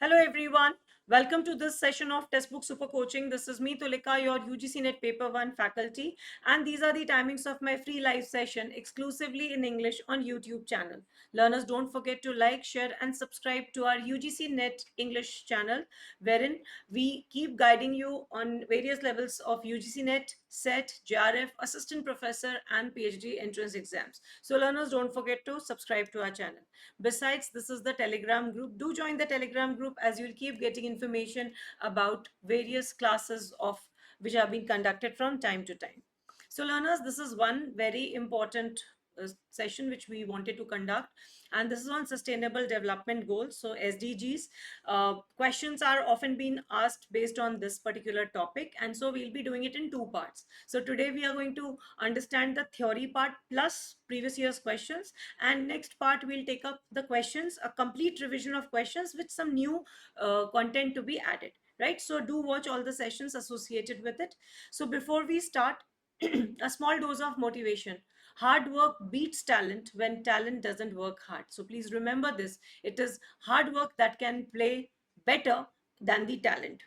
Hello everyone. Welcome to this session of Textbook Super Coaching. This is me Tulika, your UGC NET Paper 1 faculty, and these are the timings of my free live session exclusively in English on YouTube channel. Learners, don't forget to like, share and subscribe to our UGC NET English channel, wherein we keep guiding you on various levels of UGC NET, SET, JRF, Assistant Professor and PhD entrance exams. So learners, don't forget to subscribe to our channel. Besides, this is the Telegram group. Do join the Telegram group as you'll keep getting information about various classes of which have been conducted from time to time. So learners, this is one very important session which we wanted to conduct, and this is on sustainable development goals. So SDGs questions are often being asked based on this particular topic, and so we'll be doing it in two parts. So today we are going to understand the theory part plus previous year's questions, and next part we'll take up the questions, a complete revision of questions with some new content to be added, right? So do watch all the sessions associated with it. So before we start, a small dose of motivation. Hard work beats talent when talent doesn't work hard. So please remember this. It is hard work that can play better than the talent.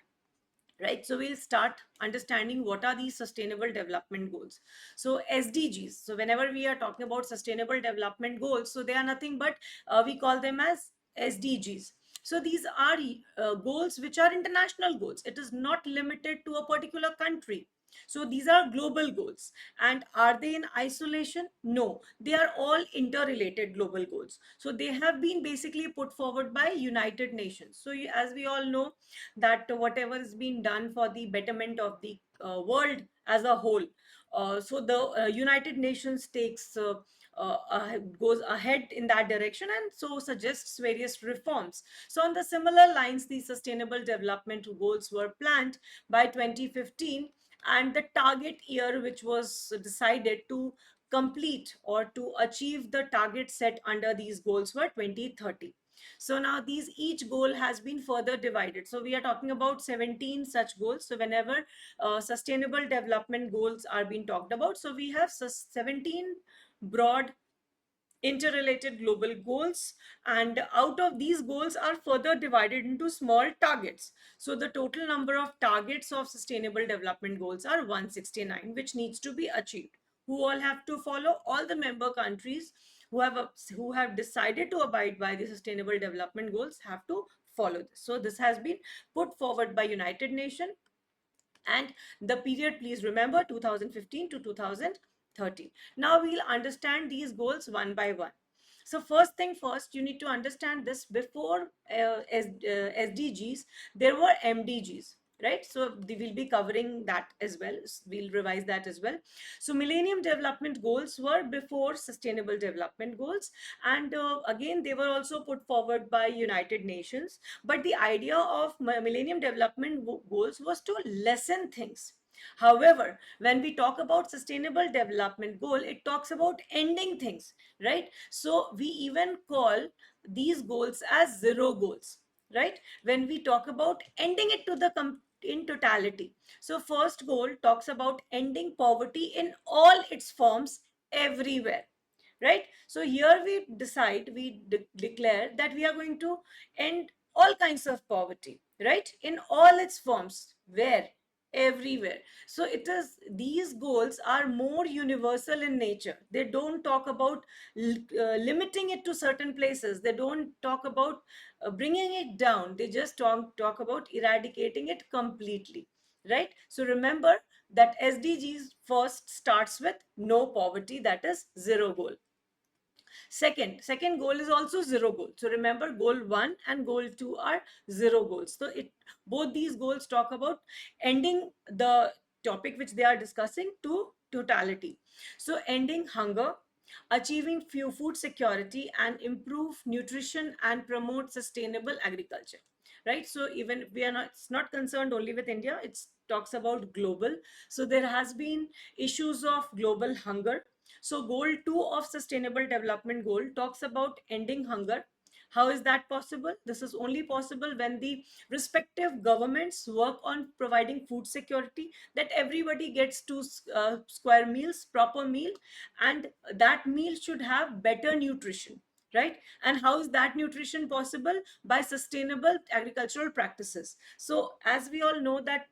Right, so we'll start understanding what are these sustainable development goals. So SDGs, so whenever we are talking about sustainable development goals, so they are nothing but we call them as SDGs. So these are goals which are international goals. It is not limited to a particular country. So these are global goals. And are they in isolation? No, they are all interrelated global goals. So they have been basically put forward by United Nations. So as we all know, that whatever is being done for the betterment of the world as a whole. So the United Nations takes goes ahead in that direction and so suggests various reforms. So on the similar lines, the Sustainable Development Goals were planned by 2015, and the target year which was decided to complete or to achieve the target set under these goals were 2030. So now these each goal has been further divided. So we are talking about 17 such goals. So whenever sustainable development goals are being talked about, so we have 17 broad interrelated global goals, and out of these goals are further divided into small targets. So the total number of targets of sustainable development goals are 169, which needs to be achieved. Who all have to follow? All the member countries who have decided to abide by the sustainable development goals have to follow this. So this has been put forward by United Nations, and the period, please remember, 2015 to 2030. Now we'll understand these goals one by one. So first thing first, you need to understand this. Before SDGs, there were MDGs, right? So we will be covering that as well. We'll revise that as well. So Millennium Development Goals were before Sustainable Development Goals, and again they were also put forward by United Nations. But the idea of Millennium Development Goals was to lessen things. However, when we talk about Sustainable Development Goal, it talks about ending things, right? So we even call these goals as zero goals, right? When we talk about ending it to the in totality. So first goal talks about ending poverty in all its forms everywhere, right? So here we decide, we declare that we are going to end all kinds of poverty, right, in all its forms. Where? Everywhere. So it is, these goals are more universal in nature. They don't talk about limiting it to certain places. They don't talk about bringing it down. They just talk about eradicating it completely, right? So remember that SDGs first starts with no poverty, that is zero goal. Second goal is also zero goal. So remember, goal 1 and goal 2 are zero goals. So it, both these goals talk about ending the topic which they are discussing to totality. So ending hunger, achieving food security, and improve nutrition and promote sustainable agriculture, right? So even we are not, it's not concerned only with India, it talks about global. So there has been issues of global hunger. So goal 2 of sustainable development goal talks about ending hunger. How is that possible? This is only possible when the respective governments work on providing food security, that everybody gets two square meals, proper meal, and that meal should have better nutrition, right? And how is that nutrition possible? By sustainable agricultural practices. So as we all know that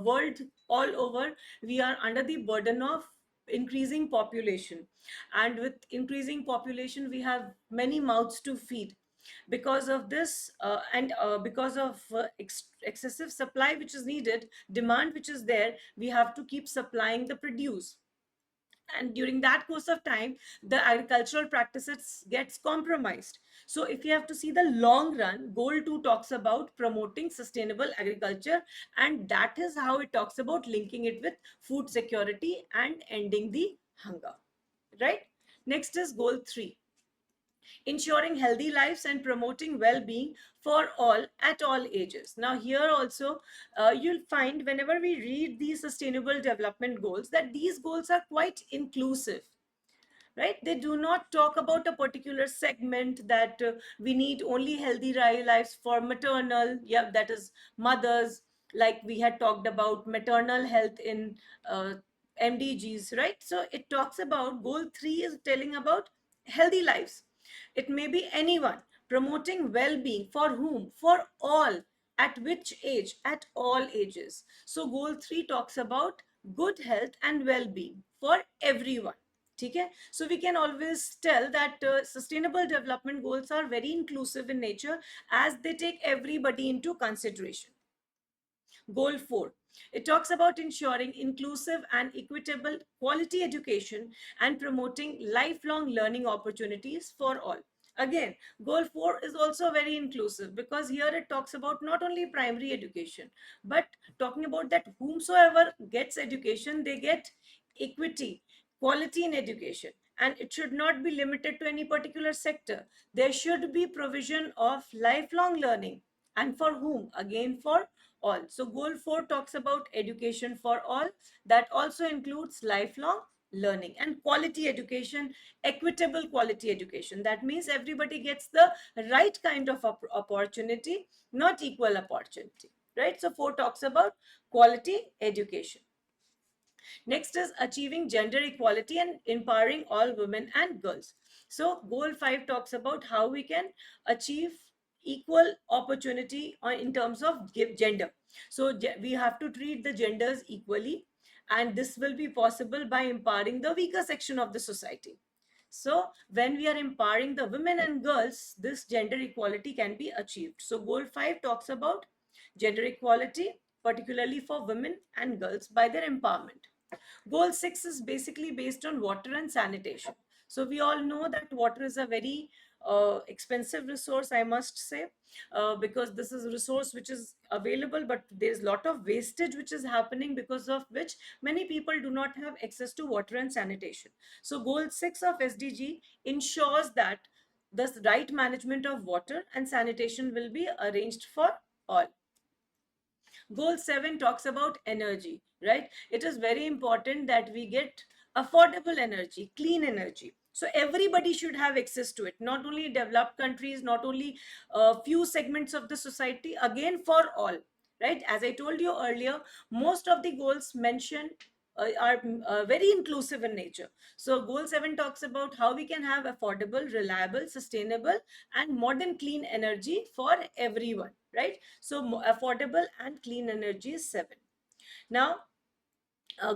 world all over, we are under the burden of increasing population, and with increasing population we have many mouths to feed. Because of this and because of excessive supply which is needed, demand which is there, we have to keep supplying the produce. And during that course of time, the agricultural practices gets compromised. So if you have to see the long run, goal 2 talks about promoting sustainable agriculture, and that is how it talks about linking it with food security and ending the hunger, right? Next is goal 3, ensuring healthy lives and promoting well-being for all at all ages. Now here also you'll find whenever we read these sustainable development goals that these goals are quite inclusive, right? They do not talk about a particular segment that we need only healthy lives for maternal, yeah, that is mothers, like we had talked about maternal health in mdgs, right? So it talks about goal 3 is telling about healthy lives. It may be anyone, promoting well-being for whom? For all. At which age? At all ages. So goal 3 talks about good health and well-being for everyone. Okay, so we can always tell that sustainable development goals are very inclusive in nature, as they take everybody into consideration. Goal 4, it talks about ensuring inclusive and equitable quality education and promoting lifelong learning opportunities for all. Again, goal 4 is also very inclusive, because here it talks about not only primary education, but talking about that whomsoever gets education, they get equity, quality in education, and it should not be limited to any particular sector. There should be provision of lifelong learning, and for whom? Again, for all. So goal 4 talks about education for all. That also includes lifelong learning and quality education, equitable quality education. That means everybody gets the right kind of opportunity, not equal opportunity, right? So 4 talks about quality education. Next is achieving gender equality and empowering all women and girls. So goal 5 talks about how we can achieve equal opportunity in terms of gender. So we have to treat the genders equally, and this will be possible by empowering the weaker section of the society. So when we are empowering the women and girls, this gender equality can be achieved. So goal 5 talks about gender equality, particularly for women and girls, by their empowerment. Goal 6 is basically based on water and sanitation. So we all know that water is a very expensive resource, I must say, because this is a resource which is available, but there's a lot of wastage which is happening, because of which many people do not have access to water and sanitation. So goal 6 of SDG ensures that the right management of water and sanitation will be arranged for all. Goal 7 talks about energy, right? It is very important that we get affordable energy, clean energy. So everybody should have access to it, not only developed countries, not only a few segments of the society, again for all, right? As I told you earlier, most of the goals mentioned are very inclusive in nature. So goal 7 talks about how we can have affordable, reliable, sustainable and modern clean energy for everyone, right? So affordable and clean energy is 7. Now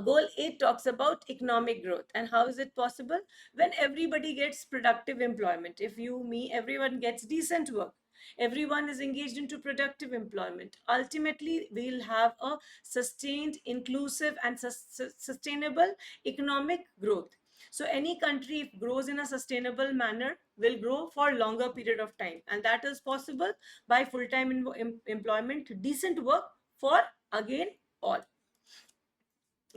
goal 8 talks about economic growth, and how is it possible? When everybody gets productive employment, if you, me, everyone gets decent work, everyone is engaged into productive employment, ultimately we'll have a sustained, inclusive and sustainable economic growth. So any country, if grows in a sustainable manner, will grow for longer period of time, and that is possible by full-time employment, decent work for, again, all.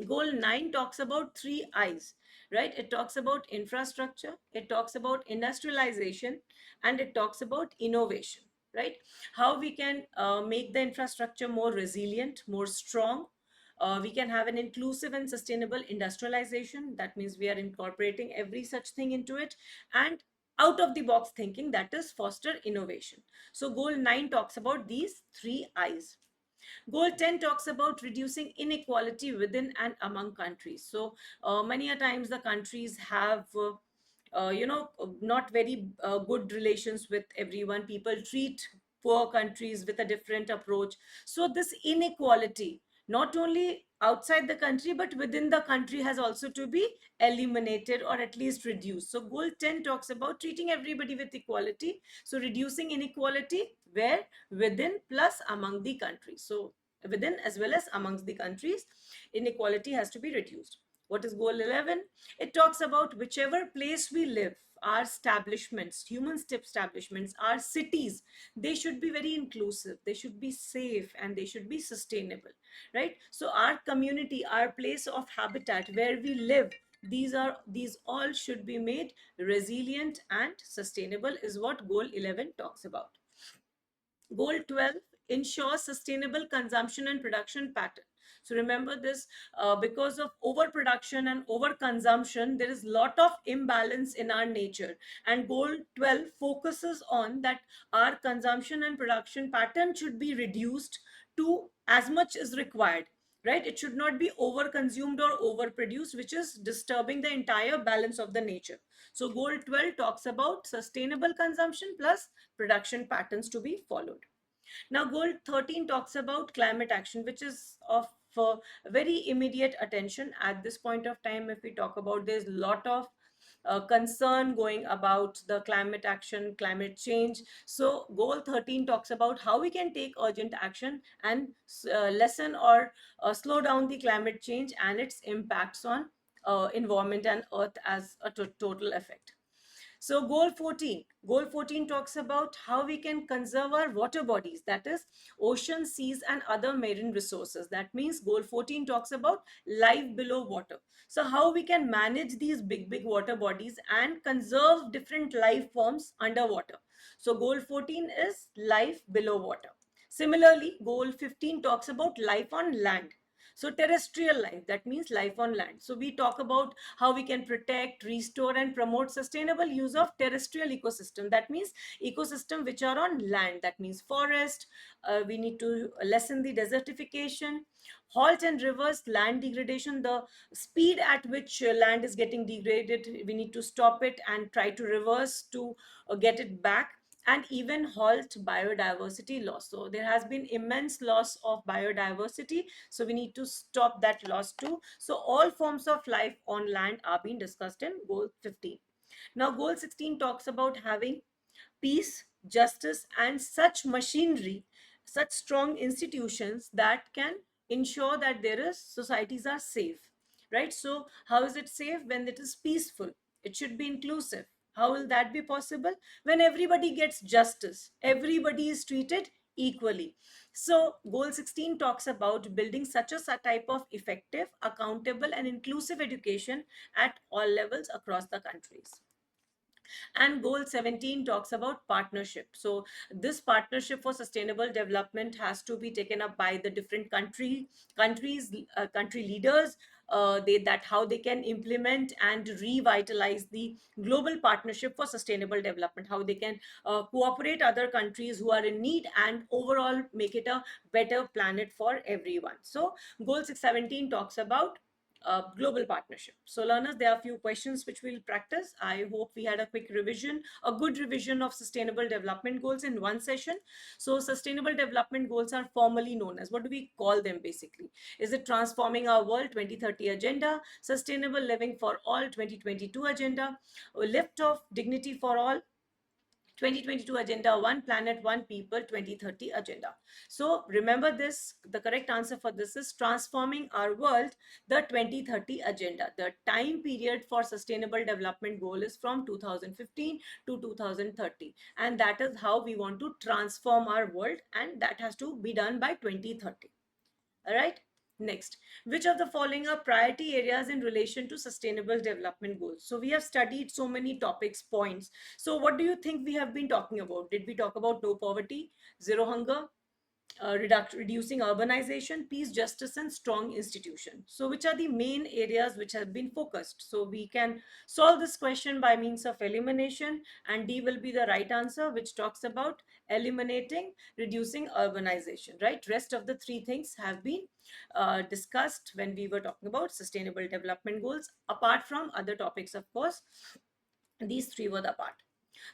Goal 9 talks about 3 I's, right? It talks about infrastructure, it talks about industrialization, and it talks about innovation, right? How we can make the infrastructure more resilient, more strong. We can have an inclusive and sustainable industrialization. That means we are incorporating every such thing into it, and out of the box thinking, that is foster innovation. So goal 9 talks about these 3 I's. Goal 10 talks about reducing inequality within and among countries. So many a times the countries have not very good relations with everyone. People treat poor countries with a different approach. So this inequality, not only outside the country but within the country, has also to be eliminated or at least reduced. So goal 10 talks about treating everybody with equality, so reducing inequality where, within plus among the countries. So within as well as amongst the countries, inequality has to be reduced. What is goal 11? It talks about whichever place we live, our establishments, human establishments, our cities, they should be very inclusive, they should be safe, and they should be sustainable, right? So our community, our place of habitat where we live, these all should be made resilient and sustainable, is what goal 11 talks about. Goal 12, ensure sustainable consumption and production pattern. So remember this, because of overproduction and overconsumption, there is lot of imbalance in our nature. And goal 12 focuses on that our consumption and production pattern should be reduced to as much as required. Right? It should not be overconsumed or overproduced, which is disturbing the entire balance of the nature. So goal 12 talks about sustainable consumption plus production patterns to be followed. Now, goal 13 talks about climate action, which is of very immediate attention at this point of time. If we talk about, there's a lot of concern going about the climate action, climate change. So goal 13 talks about how we can take urgent action and lessen or slow down the climate change and its impacts on environment and earth as a total effect. So goal 14 talks about how we can conserve our water bodies, that is oceans, seas, and other marine resources. That means goal 14 talks about life below water. So how we can manage these big water bodies and conserve different life forms underwater. So goal 14 is life below water. Similarly, goal 15 talks about life on land. So terrestrial life, that means life on land. So we talk about how we can protect, restore, and promote sustainable use of terrestrial ecosystem. That means ecosystem which are on land. That means forest. We need to lessen the desertification, halt and reverse land degradation. The speed at which land is getting degraded, we need to stop it and try to reverse to get it back, and even halt biodiversity loss. So there has been immense loss of biodiversity, so we need to stop that loss too. So all forms of life on land are being discussed in goal 15. Now goal 16 talks about having peace, justice, and such machinery, such strong institutions that can ensure that there is societies are safe, right? So how is it safe? When it is peaceful, it should be inclusive. How will that be possible? When everybody gets justice, everybody is treated equally. So goal 16 talks about building such a type of effective, accountable, and inclusive education at all levels across the countries. And goal 17 talks about partnership. So this partnership for sustainable development has to be taken up by the different country leaders. That how they can implement and revitalize the global partnership for sustainable development, how they can cooperate other countries who are in need and overall make it a better planet for everyone. So goal 617 talks about global partnership. So learners, there are a few questions which we'll practice. I hope we had a quick revision, a good revision of sustainable development goals in one session. So sustainable development goals are formally known as, what do we call them basically? Is it transforming our world 2030 agenda, sustainable living for all 2022 agenda, lift of dignity for all 2022 agenda, one planet, one people 2030 agenda. So remember this, the correct answer for this is transforming our world, the 2030 agenda. The time period for sustainable development goal is from 2015 to 2030. And that is how we want to transform our world, and that has to be done by 2030. All right. Next, which of the following are priority areas in relation to sustainable development goals? So we have studied so many topics, points. So what do you think we have been talking about? Did we talk about no poverty, zero hunger, reducing urbanization, peace, justice, and strong institution? So which are the main areas which have been focused? So we can solve this question by means of elimination, and D will be the right answer, which talks about eliminating, reducing urbanization, right? Rest of the three things have been discussed when we were talking about sustainable development goals, apart from other topics, of course. These three were the part.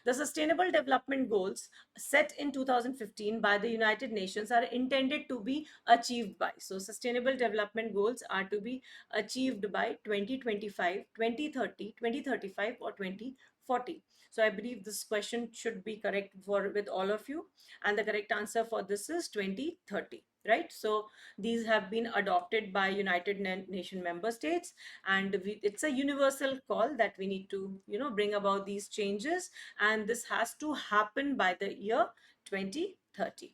The Sustainable Development Goals set in 2015 by the United Nations are intended to be achieved by. So, Sustainable Development Goals are to be achieved by 2025, 2030, 2035, or 2040. So, I believe this question should be correct for with all of you, and the correct answer for this is 2030. Right, so these have been adopted by United Nation member states, and it's a universal call that we need to, bring about these changes, and this has to happen by the year 2030.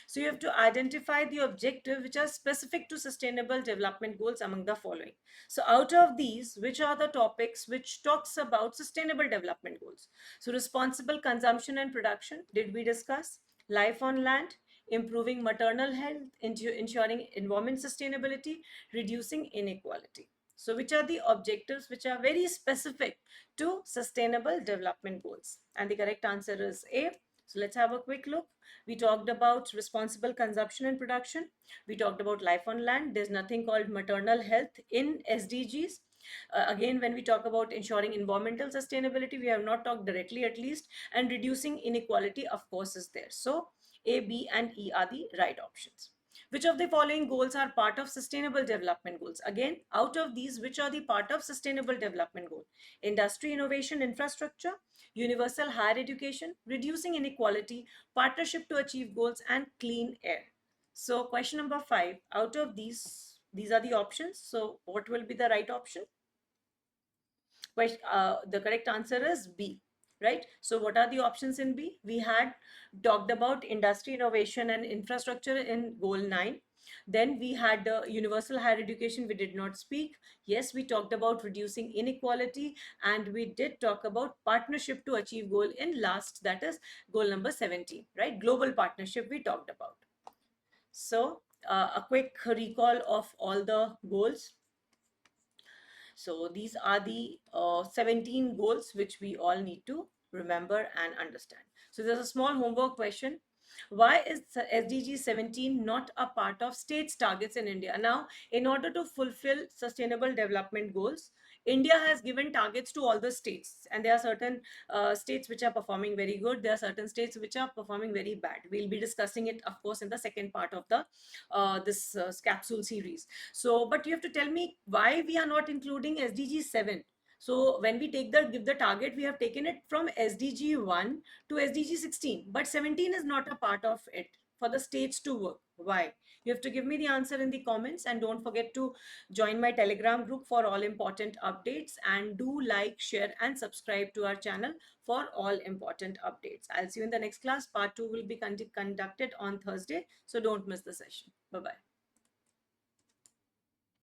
So you have to identify the objectives which are specific to sustainable development goals among the following. So out of these, which are the topics which talks about sustainable development goals? So responsible consumption and production, did we discuss? Life on land, improving maternal health, ensuring environment sustainability, reducing inequality. So which are the objectives which are very specific to sustainable development goals? And the correct answer is A. So let's have a quick look. We talked about responsible consumption and production. We talked about life on land. There's nothing called maternal health in SDGs. Again, when we talk about ensuring environmental sustainability, we have not talked directly at least, and reducing inequality, of course, is there. So A, B, and E are the right options. Which of the following goals are part of sustainable development goals? Again, out of these, which are the part of sustainable development goal? Industry, innovation, infrastructure, universal higher education, reducing inequality, partnership to achieve goals, and clean air. So question number 5, out of these are the options. So what will be the right option? The correct answer is B, right? So what are the options in B? We had talked about industry, innovation, and infrastructure in goal 9. Then we had universal higher education, we did not speak. Yes, we talked about reducing inequality, and we did talk about partnership to achieve goal in last, that is goal number 17, right? Global partnership we talked about. So a quick recall of all the goals. So these are the 17 goals which we all need to remember and understand. So there's a small homework question. Why is SDG 17 not a part of states' targets in India? Now, in order to fulfill sustainable development goals, India has given targets to all the states, and there are certain states which are performing very good. There are certain states which are performing very bad. We'll be discussing it, of course, in the second part of the this capsule series. So, but you have to tell me why we are not including SDG 7. So when we give the target, we have taken it from SDG 1 to SDG 16, but 17 is not a part of it for the states to work. Why? You have to give me the answer in the comments, and don't forget to join my Telegram group for all important updates, and do like, share, and subscribe to our channel for all important updates. I'll see you in the next class. Part 2 will be conducted on Thursday, so don't miss the session. Bye-bye.